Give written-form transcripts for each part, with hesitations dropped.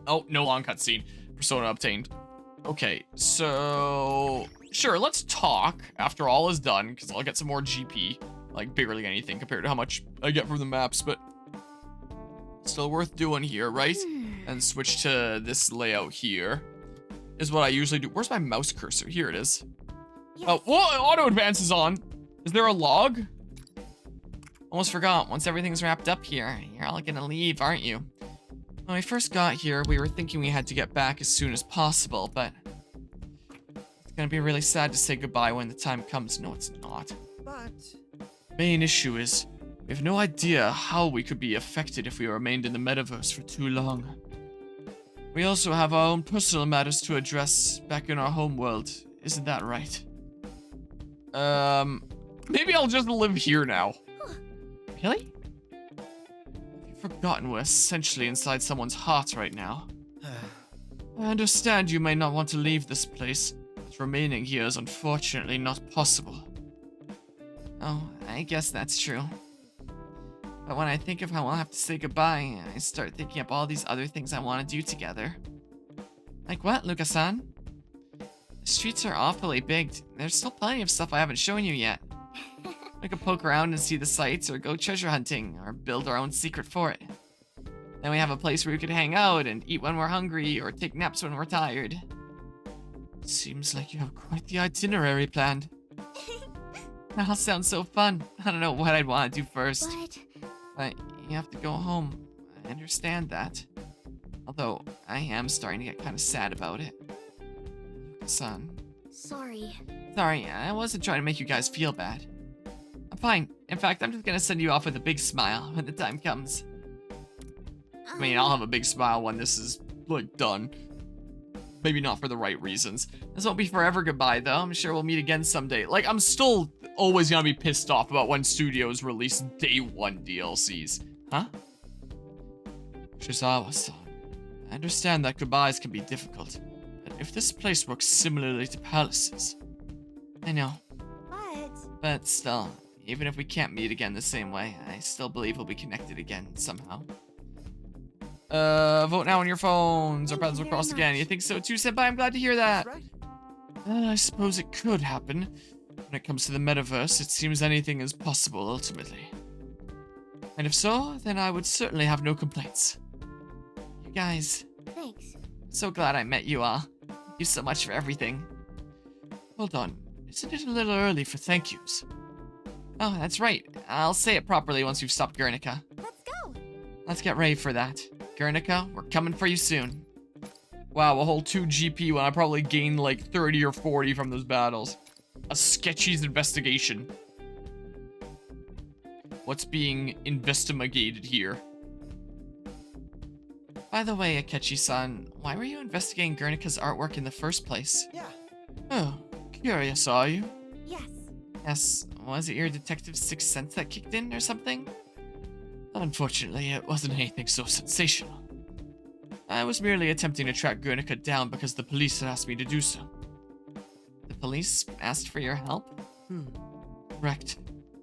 Oh, no long cutscene. Persona obtained. Okay, so sure, let's talk after all is done, because I'll get some more GP. Like, barely anything compared to how much I get from the maps, but still worth doing here, right? And switch to this layout here is what I usually do. Where's my mouse cursor? Here it is. Yes. Oh, whoa, auto advance is on. Is there a log? Almost forgot. Once everything's wrapped up here, you're all gonna leave, aren't you? When we first got here, we were thinking we had to get back as soon as possible, but it's gonna be really sad to say goodbye when the time comes. No, it's not. But Main issue is, we have no idea how we could be affected if we remained in the metaverse for too long. We also have our own personal matters to address back in our home world. Isn't that right? Maybe I'll just live here now. Really? You've forgotten we're essentially inside someone's heart right now. I understand you may not want to leave this place, but remaining here is unfortunately not possible. Oh, I guess that's true. But when I think of how I'll have to say goodbye, I start thinking up all these other things I want to do together. Like what, Luca-san? The streets are awfully big. There's still plenty of stuff I haven't shown you yet. We could poke around and see the sights, or go treasure hunting, or build our own secret fort. Then we have a place where we could hang out and eat when we're hungry, or take naps when we're tired. Seems like you have quite the itinerary planned. That all sounds so fun. I don't know what I'd want to do first. But you have to go home. I understand that. Although, I am starting to get kind of sad about it. Son. sorry. Sorry, I wasn't trying to make you guys feel bad. I'm fine. In fact, I'm just gonna send you off with a big smile when the time comes. I mean, I'll have a big smile when this is, like, done. Maybe not for the right reasons. This won't be forever goodbye, though. I'm sure we'll meet again someday. Like, I'm still always gonna be pissed off about when studios release day one DLCs. Huh? Shizawa-san, I understand that goodbyes can be difficult, but if this place works similarly to palaces... I know. But still, even if we can't meet again the same way, I still believe we'll be connected again somehow. Vote now on your phones. Our paths will cross again. You think so too, Senpai? I'm glad to hear that. Right. I suppose it could happen. When it comes to the metaverse, it seems anything is possible ultimately. And if so, then I would certainly have no complaints. You guys, Thanks. so glad I met you all. Thank you so much for everything. Hold on, isn't it a little early for thank yous? Oh, that's right. I'll say it properly once we've stopped Guernica. Let's go. Let's get ready for that. Guernica, we're coming for you soon. Wow, a whole 2 GP when I probably gained like 30 or 40 from those battles. A sketchy's investigation. What's being investigated here? By the way, Akechi-san, why were you investigating Guernica's artwork in the first place? Yeah. Oh, curious, are you? Yes. Yes, was it your detective's sixth sense that kicked in or something? Unfortunately, it wasn't anything so sensational. I was merely attempting to track Guernica down because the police had asked me to do so. The police asked for your help? Correct.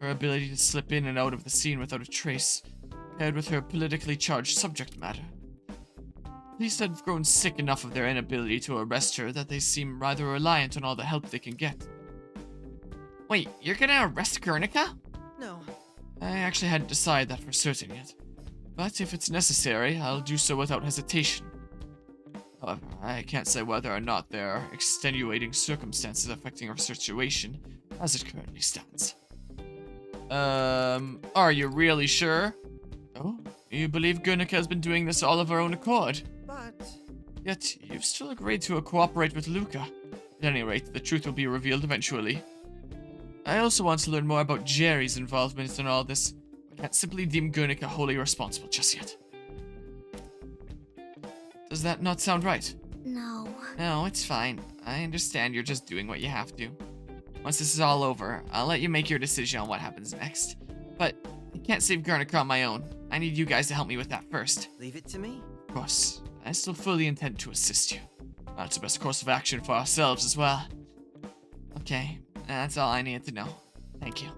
Her ability to slip in and out of the scene without a trace, paired with her politically charged subject matter. Police had grown sick enough of their inability to arrest her that they seem rather reliant on all the help they can get. Wait, you're gonna arrest Guernica? No. I actually hadn't decided that for certain yet. But if it's necessary, I'll do so without hesitation. However, I can't say whether or not there are extenuating circumstances affecting our situation as it currently stands. Are you really sure? Oh, you believe Guernica has been doing this all of her own accord? But Yet, you've still agreed to cooperate with Luca. At any rate, the truth will be revealed eventually. I also want to learn more about Jerry's involvement in all this. I can't simply deem Guernica wholly responsible just yet. Does that not sound right? no. No, it's fine. I understand you're just doing what you have to. Once this is all over, I'll let you make your decision on what happens next. But I can't save Guernica on my own. I need you guys to help me with that first. Leave it to me. Of course, I still fully intend to assist you. That's the best course of action for ourselves as well. Okay, that's all I needed to know. Thank you.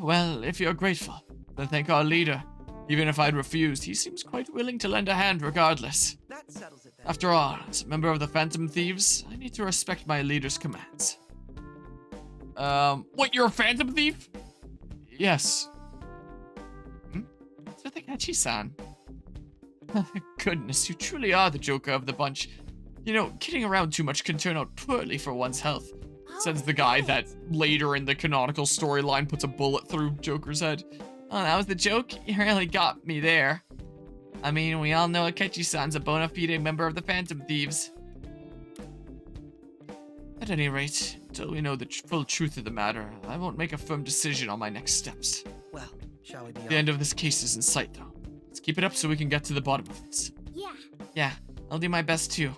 Well, if you're grateful, then thank our leader. Even if I'd refused, he seems quite willing to lend a hand regardless. That settles it then. After all, as a member of the Phantom Thieves, I need to respect my leader's commands. What, you're a Phantom Thief? Yes. It's with Takechi-san. Goodness, you truly are the Joker of the bunch. You know, kidding around too much can turn out poorly for one's health. Says the guy that later in the canonical storyline puts a bullet through Joker's head. Oh, that was the joke? You really got me there. I mean, we all know Akechi-san's a bona fide member of the Phantom Thieves. At any rate, until we know the full truth of the matter, I won't make a firm decision on my next steps. Well, shall we be The end of this case is in sight, though. Let's keep it up so we can get to the bottom of this. Yeah. Yeah, I'll do my best too.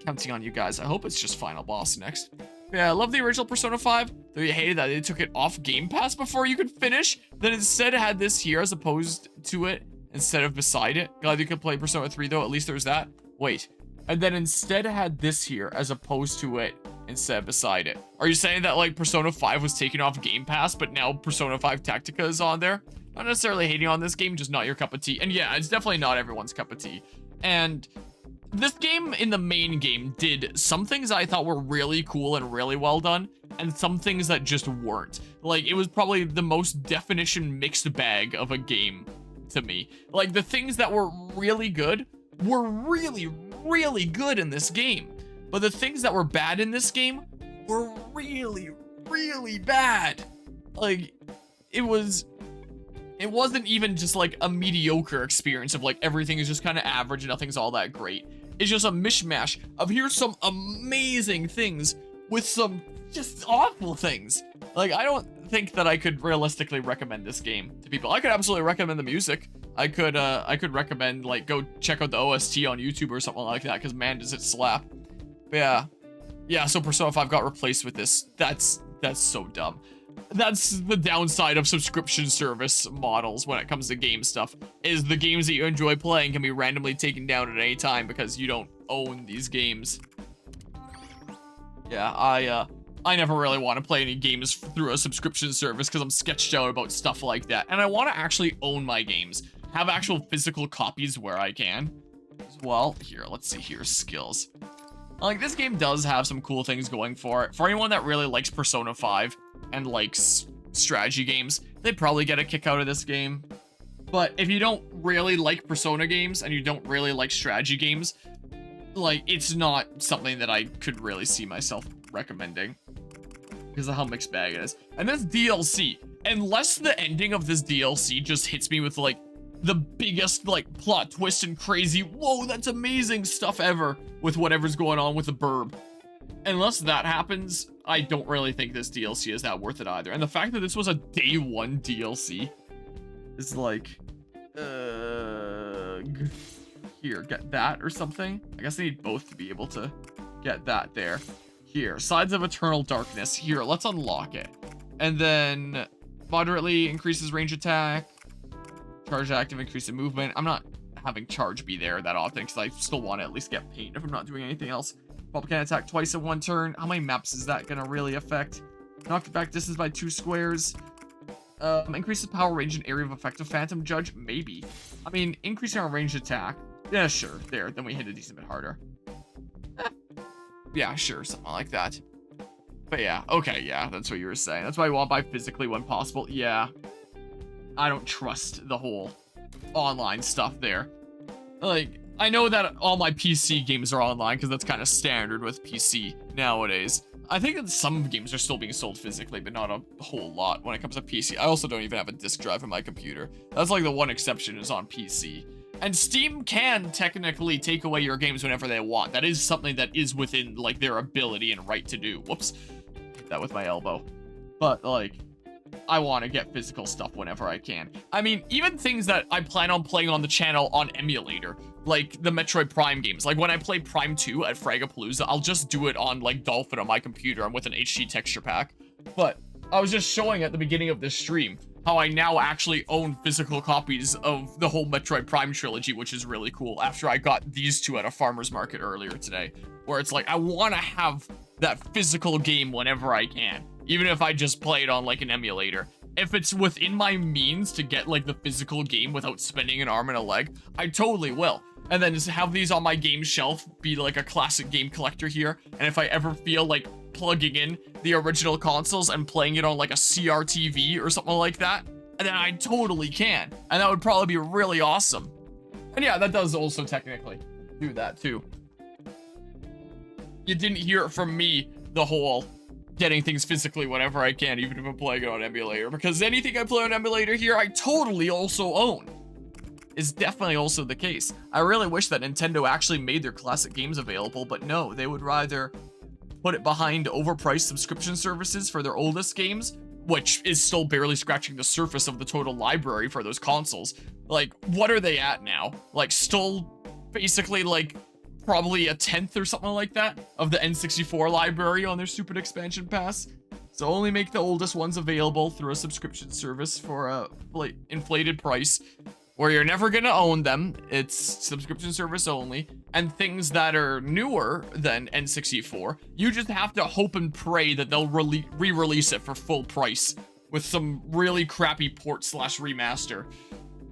Counting on you guys. I hope it's just final boss next. Yeah, I love the original Persona 5, though you hated that they took it off Game Pass before you could finish, then instead had this here as opposed to it, instead of beside it. Glad you could play Persona 3 though, at least there's that. Wait, and then instead had this here as opposed to it, instead of beside it. Are you saying that like Persona 5 was taken off Game Pass, but now Persona 5 Tactica is on there? Not necessarily hating on this game, just not your cup of tea. And yeah, it's definitely not everyone's cup of tea. And this game in the main game did some things I thought were really cool and really well done, and some things that just weren't. Like, it was probably the most definition mixed bag of a game to me. Like, the things that were really good were really, really good in this game. But the things that were bad in this game were really, really bad. Like, it wasn't even just like a mediocre experience of like everything is just kind of average and nothing's all that great. It's just a mishmash of here's some amazing things with some just awful things. Like, I don't think that I could realistically recommend this game to people. I could absolutely recommend the music. I could recommend like go check out the OST on YouTube or something like that, because man, does it slap. But yeah, so Persona 5 got replaced with this. That's so dumb. That's the downside of subscription service models when it comes to game stuff, is the games that you enjoy playing can be randomly taken down at any time because you don't own these games. Yeah, I never really want to play any games through a subscription service because I'm sketched out about stuff like that. And I want to actually own my games, have actual physical copies where I can as well. Here, let's see here, skills. Like, this game does have some cool things going for it. For anyone that really likes Persona 5 and likes strategy games, they'd probably get a kick out of this game. But if you don't really like Persona games and you don't really like strategy games, like, it's not something that I could really see myself recommending because of how mixed bag it is. And this DLC, unless the ending of this DLC just hits me with like the biggest like plot twist and crazy, whoa, that's amazing stuff ever with whatever's going on with the burb. Unless that happens, I don't really think this DLC is that worth it either. And the fact that this was a day one DLC is like, here, get that or something. I guess I need both to be able to get that there. Here, Sides of Eternal Darkness. Here, let's unlock it. And then moderately increases range attack. Charge active, increase in movement. I'm not having charge be there that often because I still want to at least get paint if I'm not doing anything else. Pop can attack twice in one turn. How many maps is that gonna really affect? Knocked back distance by 2 squares. Increases power, range, and area of effect of Phantom Judge? Maybe. I mean, increasing our range attack. Yeah, sure. There, then we hit a decent bit harder. Yeah, sure, something like that. But yeah, okay, yeah, that's what you were saying. That's why you want to buy physically when possible. Yeah. I don't trust the whole online stuff there. Like, I know that all my PC games are online because that's kind of standard with PC nowadays. I think that some games are still being sold physically, but not a whole lot when it comes to PC. I also don't even have a disk drive in my computer. That's like the one exception is on PC. And Steam can technically take away your games whenever they want. That is something that is within like their ability and right to do. Whoops. Hit that with my elbow. But like, I want to get physical stuff whenever I can. I mean, even things that I plan on playing on the channel on emulator, like the Metroid Prime games. Like when I play Prime 2 at Fragapalooza, I'll just do it on like Dolphin on my computer and with an HD texture pack. But I was just showing at the beginning of this stream how I now actually own physical copies of the whole Metroid Prime trilogy, which is really cool, after I got these two at a farmer's market earlier today, where it's like, I want to have that physical game whenever I can, even if I just play it on like an emulator. if it's within my means to get like the physical game without spending an arm and a leg, I totally will. And then just have these on my game shelf, be like a classic game collector here. And if I ever feel like plugging in the original consoles and playing it on like a CRTV or something like that, then I totally can. And that would probably be really awesome. And yeah, that does also technically do that too. You didn't hear it from me, the whole getting things physically whenever I can, even if I'm playing it on emulator, because anything I play on emulator here, I totally also own. Is definitely also the case. I really wish that Nintendo actually made their classic games available, but no, they would rather put it behind overpriced subscription services for their oldest games, which is still barely scratching the surface of the total library for those consoles. Like, what are they at now? Like, still basically like probably a 10th or something like that of the N64 library on their stupid expansion pass. So only make the oldest ones available through a subscription service for a inflated price, where you're never gonna own them. It's subscription service only. And things that are newer than N64, you just have to hope and pray that they'll re-release it for full price with some really crappy port / remaster.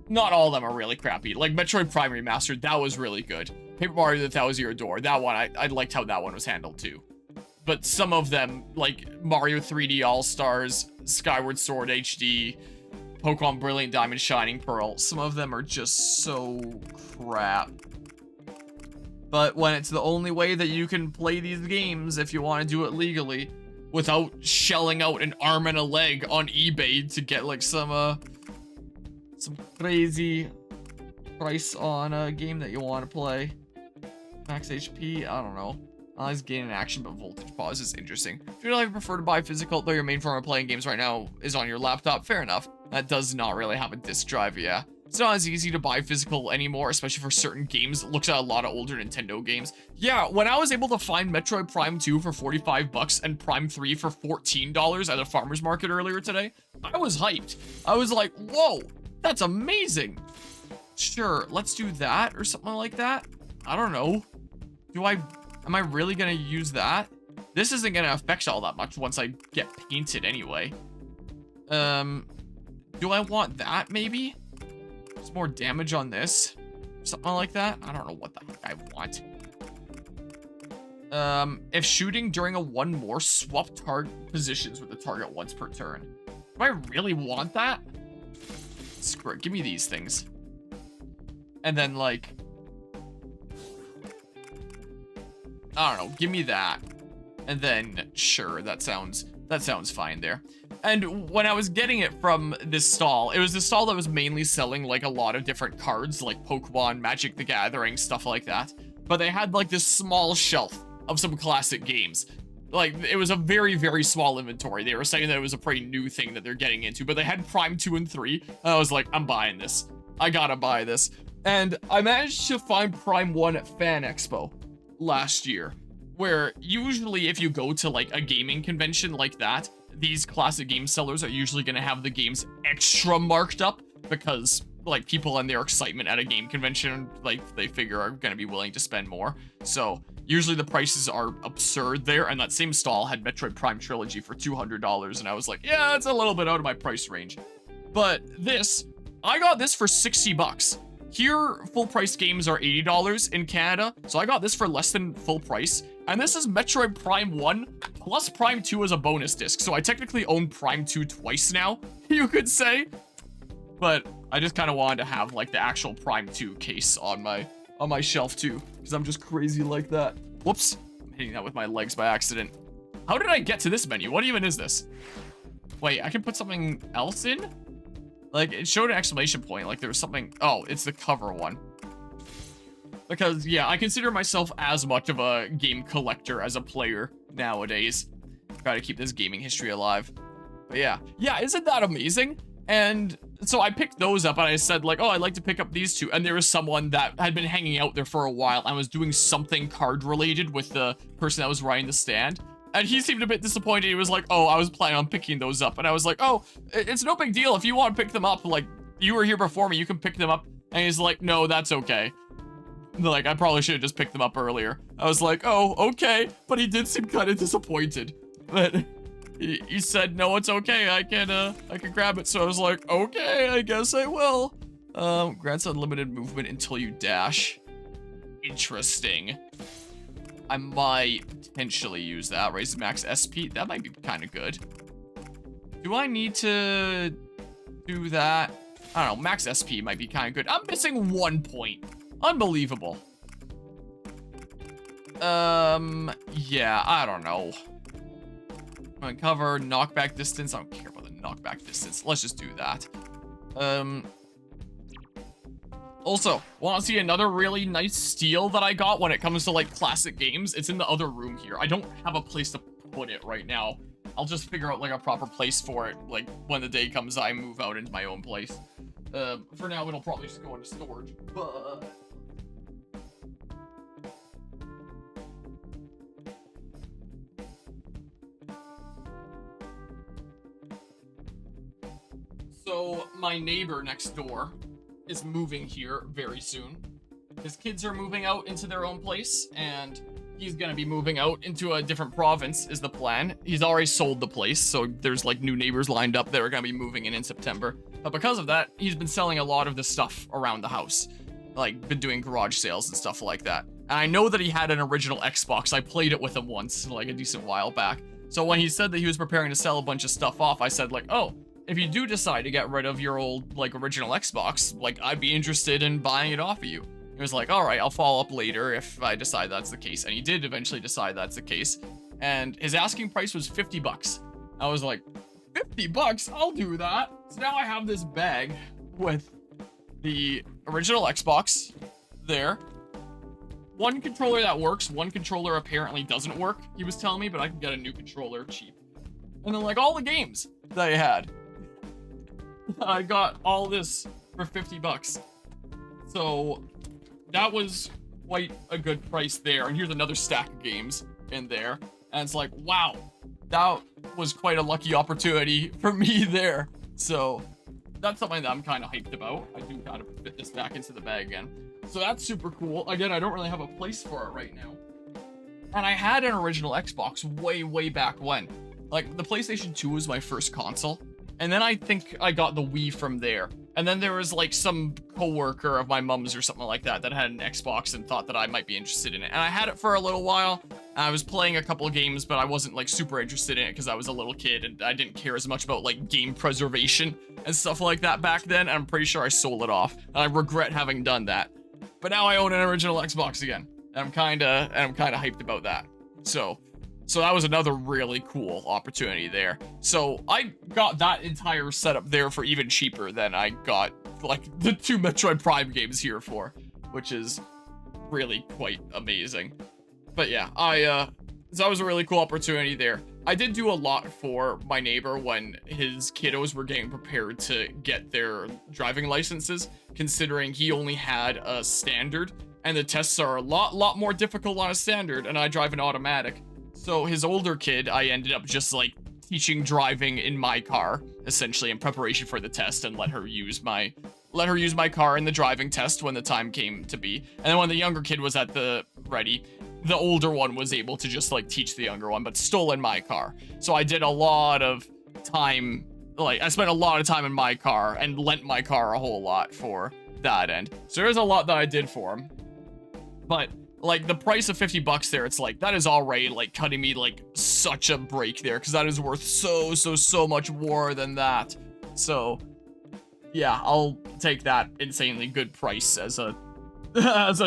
Not all of them are really crappy. Like Metroid Prime Remastered, that was really good. Paper Mario: The Thousand Year Door, that one, I liked how that one was handled too. But some of them, like Mario 3D All-Stars, Skyward Sword HD, Pokemon Brilliant Diamond, Shining Pearl, some of them are just so crap. But when it's the only way that you can play these games, if you want to do it legally, without shelling out an arm and a leg on eBay to get like some crazy price on a game that you want to play. Max HP, I don't know. Eyes gain in action, but voltage pause is interesting. If you really prefer to buy physical, though your main form of playing games right now is on your laptop, fair enough. That does not really have a disc drive, yeah. It's not as easy to buy physical anymore, especially for certain games. It looks at a lot of older Nintendo games. Yeah, when I was able to find Metroid Prime 2 for 45 bucks and Prime 3 for $14 at a farmer's market earlier today, I was hyped. I was like, whoa, that's amazing. Sure, let's do that or something like that. I don't know. Am I really gonna use that? This isn't gonna affect all that much once I get painted anyway. Do I want that maybe? There's more damage on this. Something like that. I don't know what the heck I want. If shooting during a one more, swap target positions with the target once per turn. Do I really want that? Screw it, give me these things. And then like, I don't know, give me that. And then, sure, that sounds fine there. And when I was getting it from this stall, it was this stall that was mainly selling like a lot of different cards, like Pokemon, Magic the Gathering, stuff like that. But they had like this small shelf of some classic games. Like, it was a very, very small inventory. They were saying that it was a pretty new thing that they're getting into, but they had Prime 2 and 3. And I was like, I'm buying this. I gotta buy this. And I managed to find Prime 1 at Fan Expo last year, where usually if you go to like a gaming convention like that, these classic game sellers are usually going to have the games extra marked up because like people and their excitement at a game convention, like they figure are going to be willing to spend more. So usually the prices are absurd there, and that same stall had Metroid Prime Trilogy for $200, and I was like, yeah, it's a little bit out of my price range. But this, I got this for 60 bucks. Here, full price games are $80 in Canada, so I got this for less than full price. And this is Metroid Prime 1 plus Prime 2 as a bonus disc, so I technically own Prime 2 twice now, you could say. But I just kind of wanted to have like the actual Prime 2 case on my shelf too, because I'm just crazy like that. Whoops, I'm hitting that with my legs by accident. How did I get to this menu? What even is this? Wait, I can put something else in? Like, it showed an exclamation point, like there was something. Oh, it's the cover one. Because, yeah, I consider myself as much of a game collector as a player nowadays. Try to keep this gaming history alive. But yeah, isn't that amazing? And so I picked those up and I said like, oh, I'd like to pick up these two. And there was someone that had been hanging out there for a while and was doing something card related with the person that was running the stand. And he seemed a bit disappointed. He was like, oh, I was planning on picking those up. And I was like, oh, it's no big deal. If you want to pick them up, like, you were here before me, you can pick them up. And he's like, no, that's okay. Like, I probably should have just picked them up earlier. I was like, oh, okay. But he did seem kind of disappointed. But he said, no, it's okay. I can grab it. So I was like, okay, I guess I will. Grants unlimited movement until you dash. Interesting. I might potentially use that. Raise the max SP. That might be kind of good. Do I need to do that? I don't know. Max SP might be kind of good. I'm missing 1 point. Unbelievable. Yeah, I don't know. Uncover, knockback distance. I don't care about the knockback distance. Let's just do that. Also, want to see another really nice steal that I got when it comes to, like, classic games? It's in the other room here. I don't have a place to put it right now. I'll just figure out, like, a proper place for it, like, when the day comes I move out into my own place. For now, it'll probably just go into storage, but... So, my neighbor next door is moving here very soon. His kids are moving out into their own place, and he's gonna be moving out into a different province, is the plan. He's already sold the place, so there's like new neighbors lined up that are gonna be moving in September. But because of that, he's been selling a lot of the stuff around the house. Like, been doing garage sales and stuff like that. And I know that he had an original Xbox. I played it with him once, like a decent while back. So when he said that he was preparing to sell a bunch of stuff off, I said like, oh, if you do decide to get rid of your old, like, original Xbox, like, I'd be interested in buying it off of you. He was like, all right, I'll follow up later if I decide that's the case. And he did eventually decide that's the case. And his asking price was 50 bucks. I was like, 50 bucks? I'll do that. So now I have this bag with the original Xbox there. One controller that works, one controller apparently doesn't work, he was telling me, but I can get a new controller cheap. And then, like, all the games that I had. I got all this for 50 bucks. So that was quite a good price there. And here's another stack of games in there. And it's like, wow, that was quite a lucky opportunity for me there. So that's something that I'm kind of hyped about. I do kind of fit this back into the bag again. So that's super cool. Again, I don't really have a place for it right now. And I had an original Xbox way back when. Like, the PlayStation 2 was my first console. And then I think I got the Wii from there. And then there was like some coworker of my mom's or something like that that had an Xbox and thought that I might be interested in it. And I had it for a little while. I was playing a couple of games, but I wasn't like super interested in it because I was a little kid and I didn't care as much about like game preservation and stuff like that back then. And I'm pretty sure I sold it off. And I regret having done that. But now I own an original Xbox again. And I'm kinda hyped about that. So that was another really cool opportunity there. So I got that entire setup there for even cheaper than I got like the 2 Metroid Prime games here for, which is really quite amazing. But yeah, so that was a really cool opportunity there. I did do a lot for my neighbor when his kiddos were getting prepared to get their driving licenses, considering he only had a standard and the tests are a lot more difficult on a standard and I drive an automatic. So his older kid, I ended up just like teaching driving in my car, essentially in preparation for the test, and let her use my car in the driving test when the time came to be. And then when the younger kid was at the ready, the older one was able to just like teach the younger one, but still in my car. So I did a lot of time, like I spent a lot of time in my car and lent my car a whole lot for that end. So there's a lot that I did for him. But like the price of 50 bucks there, it's like, that is already like cutting me like such a break there, because that is worth so much more than that. So yeah, I'll take that insanely good price as a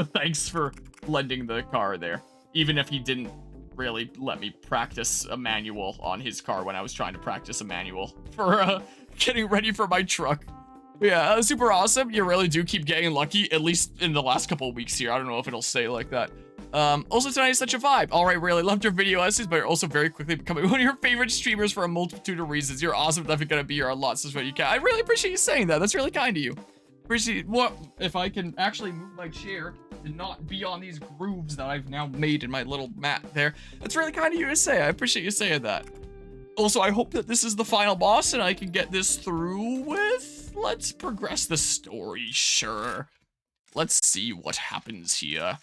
thanks for lending the car there, even if he didn't really let me practice a manual on his car when I was trying to practice a manual for getting ready for my truck. Yeah, super awesome. You really do keep getting lucky, at least in the last couple of weeks here. I don't know if it'll stay like that. Also, tonight is such a vibe. All right, really loved your video essays, but you're also very quickly becoming one of your favorite streamers for a multitude of reasons. You're awesome. Definitely gonna be here a lot, so what you can. I really appreciate you saying that. That's really kind of you. Appreciate what if I can actually move my chair and not be on these grooves that I've now made in my little mat there. That's really kind of you to say. I appreciate you saying that. Also, I hope that this is the final boss and I can get this through with. Let's progress the story, sure. Let's see what happens here.